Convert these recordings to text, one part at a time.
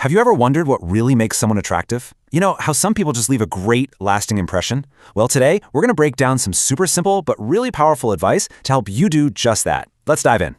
Have you ever wondered what really makes someone attractive? You know, how some people just leave a great, lasting impression? Well, today, we're going to break down some super simple but really powerful advice to help you do just that. Let's dive in.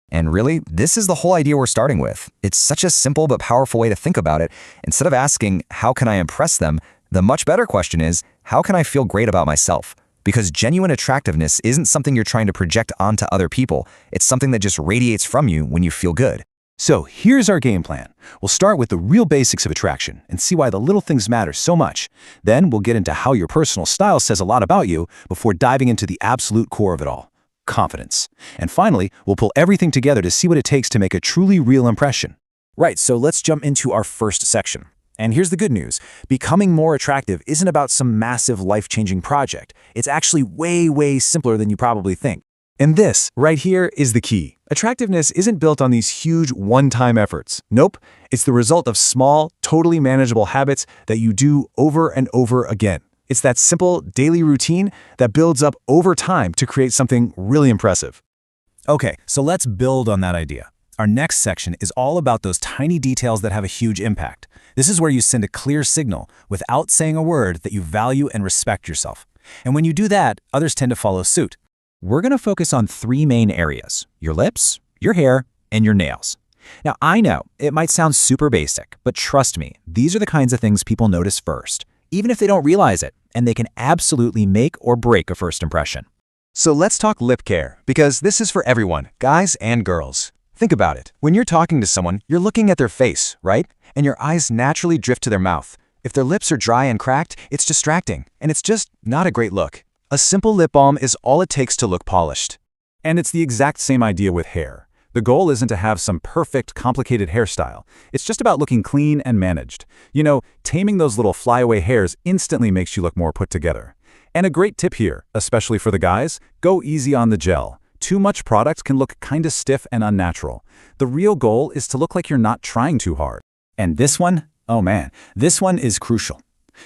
And really, this is the whole idea we're starting with. It's such a simple but powerful way to think about it. Instead of asking, how can I impress them? The much better question is, how can I feel great about myself? Because genuine attractiveness isn't something you're trying to project onto other people. It's something that just radiates from you when you feel good. So here's our game plan. We'll start with the real basics of attraction and see why the little things matter so much. Then we'll get into how your personal style says a lot about you before diving into the absolute core of it all, confidence. And finally, we'll pull everything together to see what it takes to make a truly real impression. Right, so let's jump into our first section. And here's the good news. Becoming more attractive isn't about some massive life-changing project. It's actually way simpler than you probably think. And this, right here, is the key. Attractiveness isn't built on these huge one-time efforts. Nope, it's the result of small, totally manageable habits that you do over and over again. It's that simple daily routine that builds up over time to create something really impressive. Okay, so let's build on that idea. Our next section is all about those tiny details that have a huge impact. This is where you send a clear signal without saying a word that you value and respect yourself. And when you do that, others tend to follow suit. We're going to focus on three main areas: your lips, your hair, and your nails. Now, I know it might sound super basic, but trust me, these are the kinds of things people notice first, even if they don't realize it, and they can absolutely make or break a first impression. So let's talk lip care, because this is for everyone, guys and girls. Think about it. When you're talking to someone, you're looking at their face, right? And your eyes naturally drift to their mouth. If their lips are dry and cracked, it's distracting, and it's just not a great look. A simple lip balm is all it takes to look polished. And it's the exact same idea with hair. The goal isn't to have some perfect, complicated hairstyle. It's just about looking clean and managed. You know, taming those little flyaway hairs instantly makes you look more put together. And a great tip here, especially for the guys, go easy on the gel. Too much product can look kinda stiff and unnatural. The real goal is to look like you're not trying too hard. And this one, oh man, this one is crucial.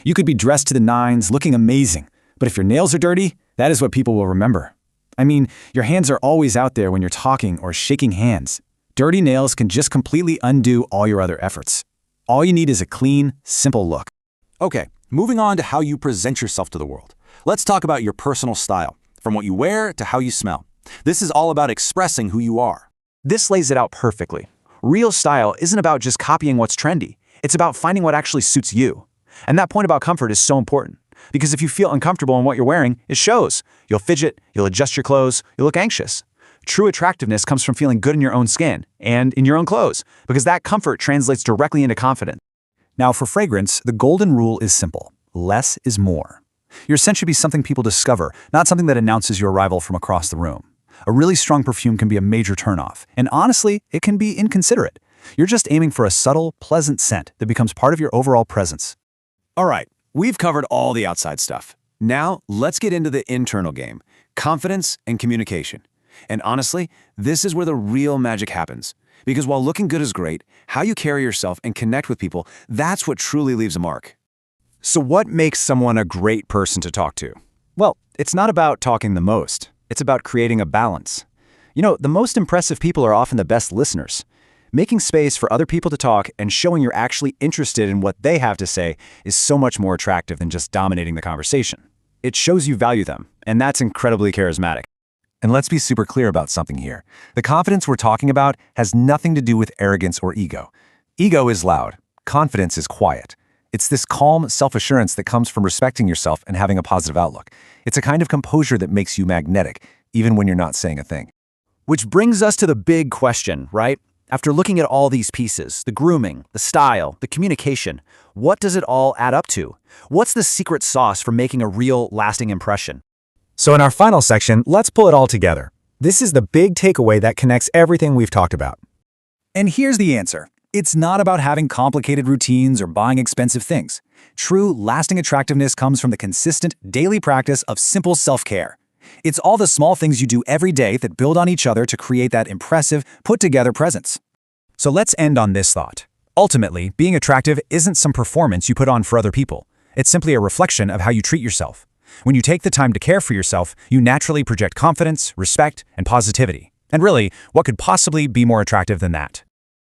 You could be dressed to the nines, looking amazing, but if your nails are dirty, that is what people will remember. I mean, your hands are always out there when you're talking or shaking hands. Dirty nails can just completely undo all your other efforts. All you need is a clean, simple look. Okay, moving on to how you present yourself to the world. Let's talk about your personal style, from what you wear to how you smell. This is all about expressing who you are. This lays it out perfectly. Real style isn't about just copying what's trendy. It's about finding what actually suits you. And that point about comfort is so important. Because if you feel uncomfortable in what you're wearing, it shows. You'll fidget, you'll adjust your clothes, you'll look anxious. True attractiveness comes from feeling good in your own skin and in your own clothes, because that comfort translates directly into confidence. Now for fragrance, the golden rule is simple. Less is more. Your scent should be something people discover, not something that announces your arrival from across the room. A really strong perfume can be a major turnoff, and honestly, it can be inconsiderate. You're just aiming for a subtle, pleasant scent that becomes part of your overall presence. All right. We've covered all the outside stuff. Now, let's get into the internal game, confidence and communication. And honestly, this is where the real magic happens. Because while looking good is great, how you carry yourself and connect with people, that's what truly leaves a mark. So what makes someone a great person to talk to? Well, it's not about talking the most. It's about creating a balance. You know, the most impressive people are often the best listeners. Making space for other people to talk and showing you're actually interested in what they have to say is so much more attractive than just dominating the conversation. It shows you value them, and that's incredibly charismatic. And let's be super clear about something here. The confidence we're talking about has nothing to do with arrogance or ego. Ego is loud. Confidence is quiet. It's this calm self-assurance that comes from respecting yourself and having a positive outlook. It's a kind of composure that makes you magnetic, even when you're not saying a thing. Which brings us to the big question, right? After looking at all these pieces, the grooming, the style, the communication, what does it all add up to? What's the secret sauce for making a real, lasting impression? So in our final section, let's pull it all together. This is the big takeaway that connects everything we've talked about. And here's the answer. It's not about having complicated routines or buying expensive things. True, lasting attractiveness comes from the consistent, daily practice of simple self-care. It's all the small things you do every day that build on each other to create that impressive, put-together presence. So let's end on this thought. Ultimately, being attractive isn't some performance you put on for other people. It's simply a reflection of how you treat yourself. When you take the time to care for yourself, you naturally project confidence, respect, and positivity. And really, what could possibly be more attractive than that?